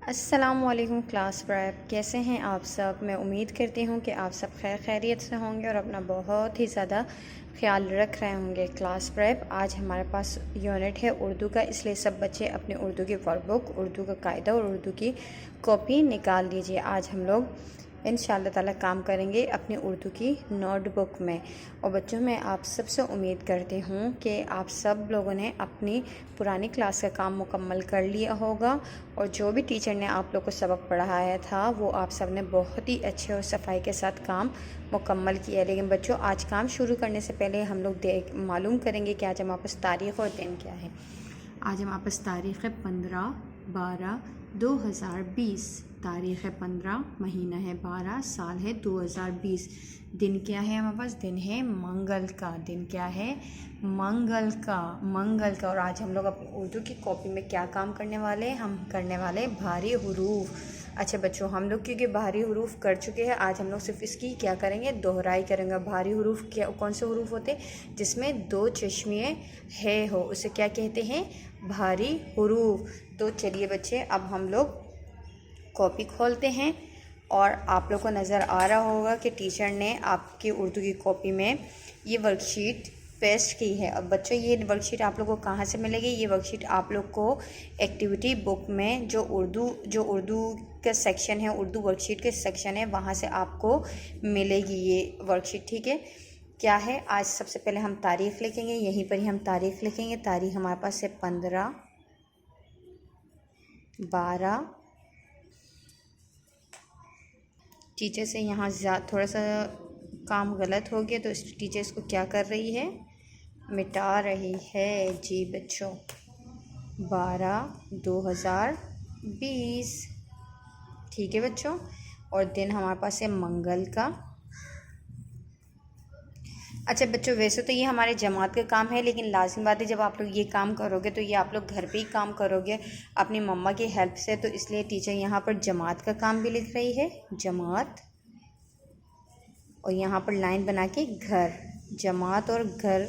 अस्सलामुअलैकुम class prep, कैसे हैं आप सब। मैं उम्मीद करती हूँ कि आप सब खैर खैरियत से होंगे और अपना बहुत ही ज़्यादा ख्याल रख रहे होंगे। क्लास प्रेप आज हमारे पास यूनिट है उर्दू का, इसलिए सब बच्चे अपनी उर्दू की वर्कबुक, उर्दू का कायदा और उर्दू की कॉपी निकाल लीजिए। आज हम लोग इंशाअल्लाह ताला काम करेंगे अपनी उर्दू की नोटबुक में। और बच्चों, मैं आप सबसे उम्मीद करती हूँ कि आप सब लोगों ने अपनी पुरानी क्लास का काम मुकम्मल कर लिया होगा और जो भी टीचर ने आप लोग को सबक पढ़ाया था वो आप सब ने बहुत ही अच्छे और सफाई के साथ काम मुकम्मल किया। लेकिन बच्चों, आज काम शुरू करने से पहले हम लोग मालूम करेंगे कि आज हमारे पास तारीख़ और दिन क्या है। आज हमारे पास तारीख़ है 15/12/2020। तारीख़ है 15, महीना है 12, साल है 2020। दिन क्या है हमारे पास? दिन है मंगल का। दिन क्या है? मंगल का। और आज हम लोग अपनी उर्दू की कॉपी में क्या काम करने वाले हैं? हम करने वाले भारी हुरूफ। अच्छा बच्चों, हम लोग क्योंकि भारी हुरूफ कर चुके हैं, आज हम लोग सिर्फ इसकी क्या करेंगे? दोहराई करेंगे। भारी हुरूफ क्या, कौन से हुरूफ होते हैं? जिसमें दो चश्मे है हो, उसे क्या कहते हैं? भारी हुरूफ। तो चलिए बच्चे, अब हम लोग कॉपी खोलते हैं और आप लोग को नज़र आ रहा होगा कि टीचर ने आपकी उर्दू की कॉपी में ये वर्कशीट पेस्ट की है। अब बच्चों, ये वर्कशीट आप लोग को कहाँ से मिलेगी? ये वर्कशीट आप लोग को एक्टिविटी बुक में जो उर्दू का सेक्शन है, उर्दू वर्कशीट के सेक्शन है, वहाँ से आपको मिलेगी ये वर्कशीट। ठीक है, क्या है? आज सबसे पहले हम तारीख़ लिखेंगे, यहीं पर ही हम तारीख़ लिखेंगे। तारीख़ हमारे पास है 15/12। टीचर से यहाँ थोड़ा सा काम गलत हो गया, तो इस टीचर इसको क्या कर रही है? मिटा रही है। जी बच्चों, 12/2020। ठीक है बच्चों, और दिन हमारे पास है मंगल का। अच्छा बच्चों, वैसे तो ये हमारे जमात का काम है, लेकिन लाजिम बात है जब आप लोग ये काम करोगे तो ये आप लोग घर पे ही काम करोगे अपनी मम्मा की हेल्प से, तो इसलिए टीचर यहाँ पर जमात का काम भी लिख रही है, जमात। और यहाँ पर लाइन बना के घर, जमात और घर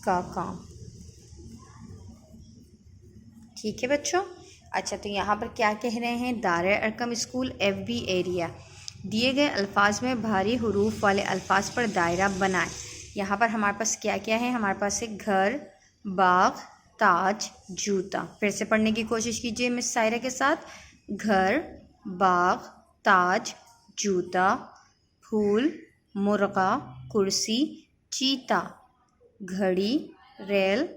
का काम। ठीक है बच्चों। अच्छा, तो यहाँ पर क्या कह रहे हैं? दायरा अरकम स्कूल FB एरिया। दिए गए अल्फाज में भारी हुरूफ वाले अल्फाज पर दायरा बनाएं। यहाँ पर हमारे पास क्या क्या है? हमारे पास है घर, बाग, ताज, जूता। फिर से पढ़ने की कोशिश कीजिए मिस सायरा के साथ। घर, बाग, ताज, जूता, फूल, मुर्गा, कुर्सी, चीता, घड़ी, रेल,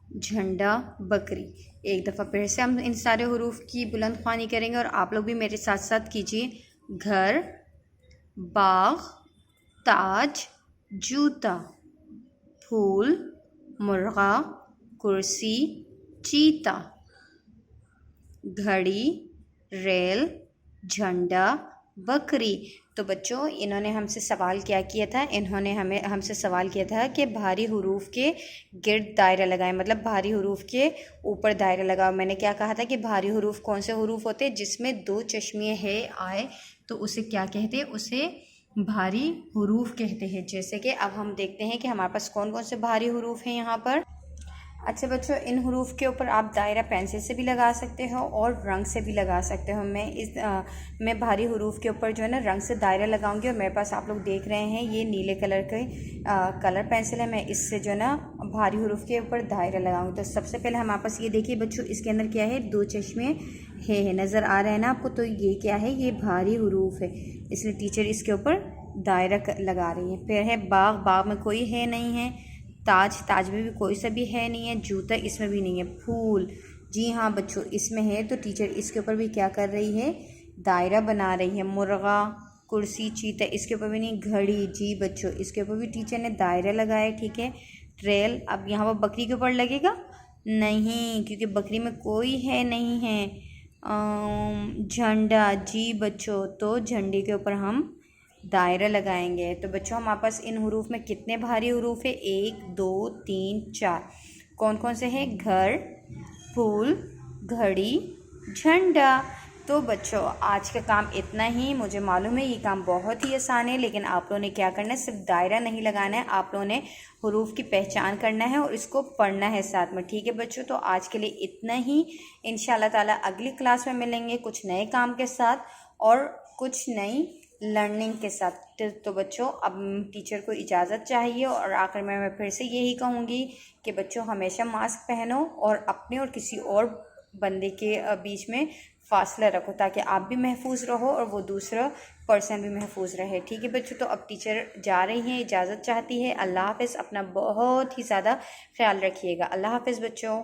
झंडा, बकरी। एक दफ़ा फिर से हम इन सारे हुरूफ की बुलंद ख्वानी करेंगे और आप लोग भी मेरे साथ साथ कीजिए। घर, बाग, ताज, जूता, फूल, मुर्गा, कुर्सी, चीता, घड़ी, रेल, झंडा, बकरी। तो बच्चों, इन्होंने हमसे सवाल क्या किया था? इन्होंने हमसे सवाल किया था कि भारी हुरूफ के गिर्द दायरा लगाएं, मतलब भारी हुरूफ के ऊपर दायरा लगाओ। मैंने क्या कहा था कि भारी हुरूफ कौन से हुरूफ होते हैं? जिसमें दो चश्मे है आए तो उसे क्या कहते हैं? उसे भारी हुरूफ कहते हैं। जैसे कि अब हम देखते हैं कि हमारे पास कौन कौन से भारी हुरूफ हैं यहाँ पर। अच्छा बच्चों, इन हुरूफ के ऊपर आप दायरा पेंसिल से भी लगा सकते हो और रंग से भी लगा सकते हो। मैं भारी हुरूफ के ऊपर जो है ना रंग से दायरा लगाऊंगी और मेरे पास आप लोग देख रहे हैं ये नीले कलर के कलर पेंसिल है। मैं इससे जो है ना भारी हुरूफ के ऊपर दायरा लगाऊंगी। तो सबसे पहले हमारे पास ये देखिए बच्चों, इसके अंदर क्या है? दो चश्मे है, नज़र आ रहे हैं ना आपको? तो ये क्या है? ये भारी हुरूफ है, इसलिए टीचर इसके ऊपर दायरा लगा रही है। फिर है बाग, बाग में कोई है नहीं है। ताज, ताज में भी कोई सा भी है नहीं है। जूता, इसमें भी नहीं है। फूल, जी हाँ बच्चों, इसमें है, तो टीचर इसके ऊपर भी क्या कर रही है? दायरा बना रही है। मुर्गा, कुर्सी, चीता, इसके ऊपर भी नहीं। घड़ी, जी बच्चों, इसके ऊपर भी टीचर ने दायरा लगाया। ठीक है। ट्रेल, अब यहाँ पर बकरी के ऊपर लगेगा नहीं, क्योंकि बकरी में कोई है नहीं है। झंडा, जी बच्चों, तो झंडे के ऊपर हम दायरा लगाएंगे। तो बच्चों, हमारे पास इन हुरूफ में कितने भारी हुरूफ है? 1 2 3 4। कौन कौन से हैं? घर, फूल, घड़ी, झंडा। तो तो बच्चों आज का काम इतना ही। मुझे मालूम है ये काम बहुत ही आसान है, लेकिन आप लोगों ने क्या करना है, सिर्फ दायरा नहीं लगाना है, आप लोगों ने हरूफ की पहचान करना है और इसको पढ़ना है साथ में। ठीक है बच्चों, तो आज के लिए इतना ही। इंशाल्लाह ताला अगली क्लास में मिलेंगे कुछ नए काम के साथ और कुछ नई लर्निंग के साथ। तो बच्चों अब टीचर को इजाज़त चाहिए और आखिर में मैं फिर से यही कहूँगी कि बच्चों हमेशा मास्क पहनो और अपने और किसी और बंदे के बीच में फासला रखो, ताकि आप भी महफूज रहो और वो दूसरा पर्सन भी महफूज रहे। ठीक है बच्चों, तो अब टीचर जा रही हैं, इजाज़त चाहती है। अल्लाह हाफ़िज़। अपना बहुत ही ज़्यादा ख्याल रखिएगा। अल्लाह हाफ़िज़ बच्चों।